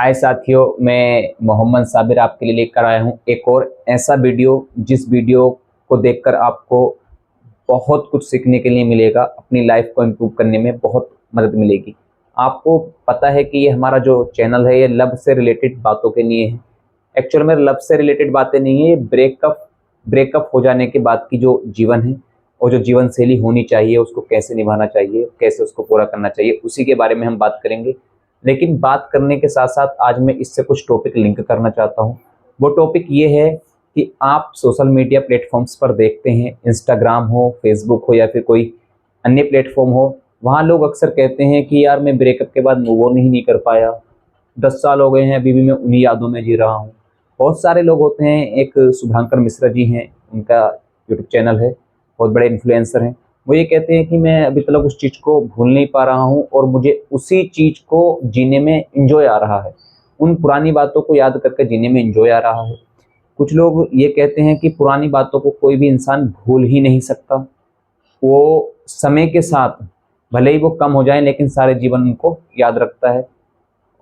हाय साथियों, मैं मोहम्मद साबिर आपके लिए लेकर आया हूँ एक और ऐसा वीडियो जिस वीडियो को देखकर आपको बहुत कुछ सीखने के लिए मिलेगा। अपनी लाइफ को इम्प्रूव करने में बहुत मदद मिलेगी। आपको पता है कि ये हमारा जो चैनल है ये लव से रिलेटेड बातों के लिए है। एक्चुअल में लव से रिलेटेड बातें नहीं है, ये ब्रेकअप हो जाने के बाद की जो जीवन है और जो जीवन शैली होनी चाहिए, उसको कैसे निभाना चाहिए, कैसे उसको पूरा करना चाहिए, उसी के बारे में हम बात करेंगे। लेकिन बात करने के साथ साथ आज मैं इससे कुछ टॉपिक लिंक करना चाहता हूँ। वो टॉपिक ये है कि आप सोशल मीडिया प्लेटफॉर्म्स पर देखते हैं, इंस्टाग्राम हो, फेसबुक हो या फिर कोई अन्य प्लेटफॉर्म हो, वहाँ लोग अक्सर कहते हैं कि यार मैं ब्रेकअप के बाद मूव ऑन ही नहीं कर पाया, 10 साल हो गए हैं, अभी भी मैं उन्हीं यादों में जी रहा हूँ। बहुत सारे लोग होते हैं, एक शुभांकर मिश्रा जी हैं, उनका यूट्यूब चैनल है, बहुत बड़े इन्फ्लुएंसर हैं। वो ये कहते हैं कि मैं अभी तक उस चीज़ को भूल नहीं पा रहा हूँ और मुझे उसी चीज़ को जीने में इंजॉय आ रहा है, उन पुरानी बातों को याद करके जीने में इंजॉय आ रहा है। कुछ लोग ये कहते हैं कि पुरानी बातों को कोई भी इंसान भूल ही नहीं सकता, वो समय के साथ भले ही वो कम हो जाए लेकिन सारे जीवन उनको याद रखता है।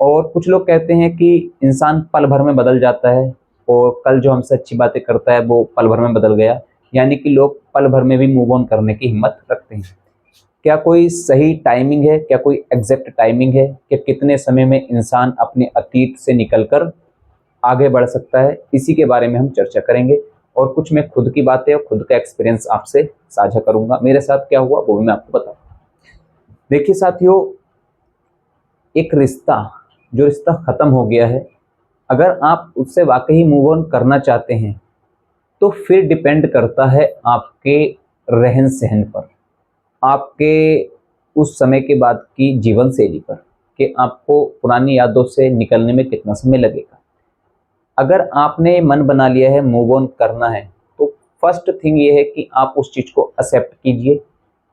और कुछ लोग कहते हैं कि इंसान पल भर में बदल जाता है और कल जो हमसे अच्छी बातें करता है वो पल भर में बदल गया, यानी कि लोग पल भर में भी मूव ऑन करने की हिम्मत रखते हैं। क्या कोई सही टाइमिंग है, क्या कोई एग्जैक्ट टाइमिंग है कि कितने समय में इंसान अपने अतीत से निकलकर आगे बढ़ सकता है? इसी के बारे में हम चर्चा करेंगे और कुछ मैं खुद की बातें और खुद का एक्सपीरियंस आपसे साझा करूंगा। मेरे साथ क्या हुआ वो भी मैं आपको बताऊँ। देखिए साथियों, एक रिश्ता, जो रिश्ता ख़त्म हो गया है, अगर आप उससे वाकई मूव ऑन करना चाहते हैं तो फिर डिपेंड करता है आपके रहन सहन पर, आपके उस समय के बाद की जीवन शैली पर, कि आपको पुरानी यादों से निकलने में कितना समय लगेगा। अगर आपने मन बना लिया है मूव ऑन करना है तो फर्स्ट थिंग ये है कि आप उस चीज़ को एक्सेप्ट कीजिए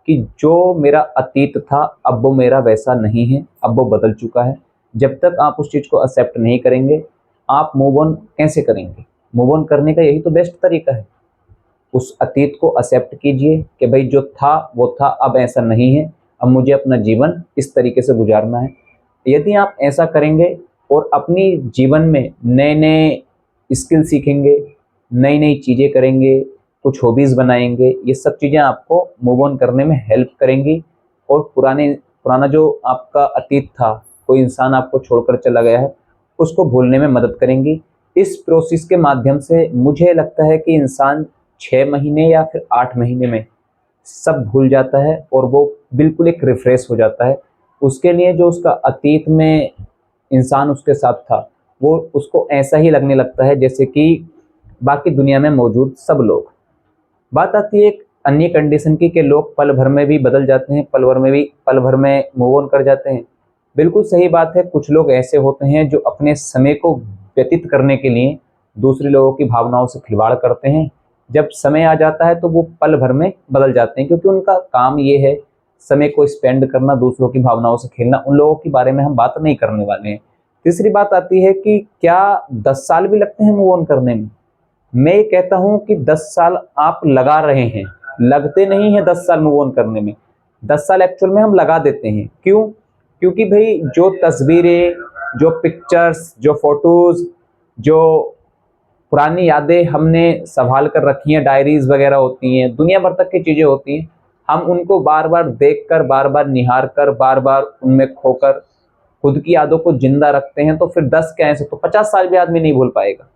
कि जो मेरा अतीत था अब वो मेरा वैसा नहीं है, अब वो बदल चुका है। जब तक आप उस चीज़ को एक्सेप्ट नहीं करेंगे, आप मूव ऑन कैसे करेंगे? मूव ऑन करने का यही तो बेस्ट तरीका है। उस अतीत को एक्सेप्ट कीजिए कि भाई जो था वो था, अब ऐसा नहीं है, अब मुझे अपना जीवन इस तरीके से गुजारना है। यदि आप ऐसा करेंगे और अपनी जीवन में नए नए स्किल सीखेंगे, नई नई चीज़ें करेंगे, कुछ हॉबीज़ बनाएंगे, ये सब चीज़ें आपको मूव ऑन करने में हेल्प करेंगी और पुराना जो आपका अतीत था, कोई इंसान आपको छोड़कर चला गया है, उसको भूलने में मदद करेंगी। इस प्रोसेस के माध्यम से मुझे लगता है कि इंसान 6 महीने या फिर 8 महीने में सब भूल जाता है और वो बिल्कुल एक रिफ्रेश हो जाता है। उसके लिए जो उसका अतीत में इंसान उसके साथ था, वो उसको ऐसा ही लगने लगता है जैसे कि बाकी दुनिया में मौजूद सब लोग। बात आती है एक अन्य कंडीशन की कि लोग पल भर में भी बदल जाते हैं, पल भर में मूव ऑन कर जाते हैं। बिल्कुल सही बात है, कुछ लोग ऐसे होते हैं जो अपने समय को व्यतीत करने के लिए दूसरे लोगों की भावनाओं से खिलवाड़ करते हैं। जब समय आ जाता है तो वो पल भर में बदल जाते हैं, क्योंकि उनका काम ये है समय को स्पेंड करना, दूसरों की भावनाओं से खेलना। उन लोगों के बारे में हम बात नहीं करने वाले हैं। तीसरी बात आती है कि क्या 10 साल भी लगते हैं मूव ऑन करने में? मैं ये कहता हूं कि 10 साल आप लगा रहे हैं, लगते नहीं है 10 साल मूव ऑन करने में। 10 साल एक्चुअल में हम लगा देते हैं। क्यों? क्योंकि भाई जो तस्वीरें, जो पिक्चर्स, जो फोटोज, जो पुरानी यादें हमने संभाल कर रखी हैं, डायरीज वगैरह होती हैं, दुनिया भर तक की चीजें होती हैं, हम उनको बार बार देख कर, बार बार निहार कर, बार बार उनमें खोकर खुद की यादों को जिंदा रखते हैं। तो फिर 10 क्या है, तो 50 साल भी आदमी नहीं भूल पाएगा।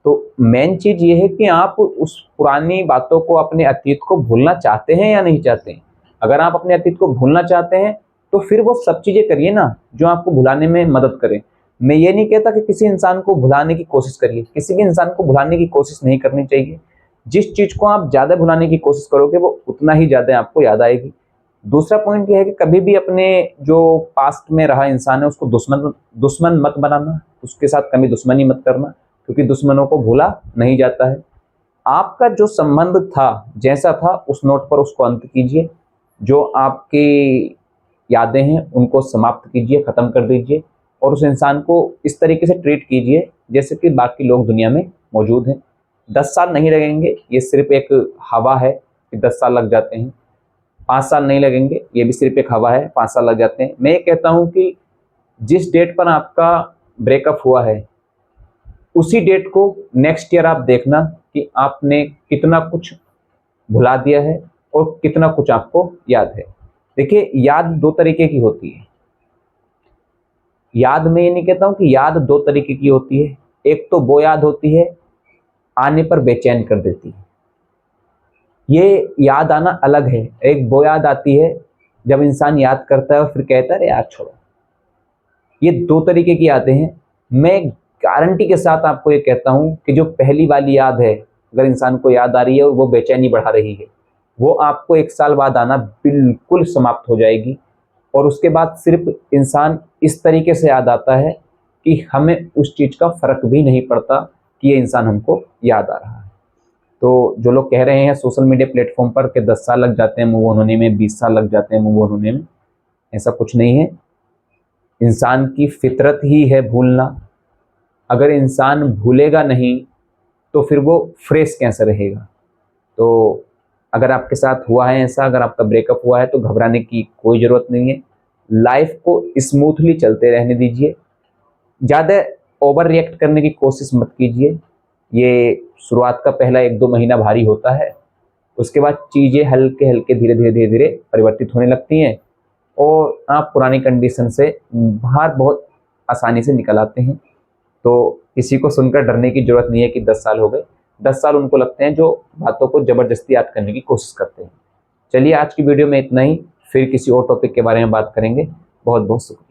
तो मेन चीज ये है कि आप उस पुरानी बातों को, अपने अतीत को भूलना चाहते हैं या नहीं चाहते हैं। अगर आप अपने अतीत को भूलना चाहते हैं तो फिर वो सब चीजें करिए ना जो आपको भुलाने में मदद करें। मैं ये नहीं कहता कि किसी इंसान को भुलाने की कोशिश करिए, किसी भी इंसान को भुलाने की कोशिश नहीं करनी चाहिए। जिस चीज को आप ज्यादा भुलाने की कोशिश करोगे वो उतना ही ज्यादा आपको याद आएगी। दूसरा पॉइंट ये है कि कभी भी अपने जो पास्ट में रहा इंसान है उसको दुश्मन दुश्मन मत बनाना, उसके साथ कभी दुश्मनी मत करना, क्योंकि दुश्मनों को भूला नहीं जाता है। आपका जो संबंध था, जैसा था, उस नोट पर उसको अंत कीजिए। जो आपकी यादें हैं उनको समाप्त कीजिए, खत्म कर दीजिए और उस इंसान को इस तरीके से ट्रीट कीजिए जैसे कि बाकी लोग दुनिया में मौजूद हैं। 10 साल नहीं लगेंगे, ये सिर्फ एक हवा है कि 10 साल लग जाते हैं। 5 साल नहीं लगेंगे, ये भी सिर्फ एक हवा है, 5 साल लग जाते हैं। मैं ये कहता हूँ कि जिस डेट पर आपका ब्रेकअप हुआ है उसी डेट को नेक्स्ट ईयर आप देखना कि आपने कितना कुछ भुला दिया है और कितना कुछ आपको याद है। देखिए, याद दो तरीके की होती है। याद मैं ये नहीं कहता हूं कि याद दो तरीके की होती है। एक तो वो याद होती है आने पर बेचैन कर देती है, ये याद आना अलग है। एक वो याद आती है जब इंसान याद करता है और फिर कहता है अरे यार छोड़ो। ये दो तरीके की यादें हैं। मैं गारंटी के साथ आपको ये कहता हूं कि जो पहली वाली याद है, अगर इंसान को याद आ रही है और वो बेचैनी बढ़ा रही है, वो आपको 1 साल बाद आना बिल्कुल समाप्त हो जाएगी। और उसके बाद सिर्फ इंसान इस तरीके से याद आता है कि हमें उस चीज़ का फ़र्क भी नहीं पड़ता कि ये इंसान हमको याद आ रहा है। तो जो लोग कह रहे हैं सोशल मीडिया प्लेटफॉर्म पर कि 10 साल लग जाते हैं मूव ऑन होने में, 20 साल लग जाते हैं मूव ऑन होने में, ऐसा कुछ नहीं है। इंसान की फितरत ही है भूलना। अगर इंसान भूलेगा नहीं तो फिर वो फ्रेश कैसे रहेगा। तो अगर आपके साथ हुआ है ऐसा, अगर आपका ब्रेकअप हुआ है तो घबराने की कोई ज़रूरत नहीं है। लाइफ को स्मूथली चलते रहने दीजिए। ज़्यादा ओवर रिएक्ट करने की कोशिश मत कीजिए। ये शुरुआत का पहला 1-2 महीना भारी होता है, उसके बाद चीज़ें हल्के-हल्के धीरे-धीरे परिवर्तित होने लगती हैं और आप पुरानी कंडीशन से बाहर बहुत आसानी से निकल आते हैं। तो किसी को सुनकर डरने की ज़रूरत नहीं है कि 10 साल हो गए। 10 साल उनको लगते हैं जो बातों को ज़बरदस्ती याद करने की कोशिश करते हैं। चलिए, आज की वीडियो में इतना ही। फिर किसी और टॉपिक के बारे में बात करेंगे। बहुत बहुत शुक्रिया।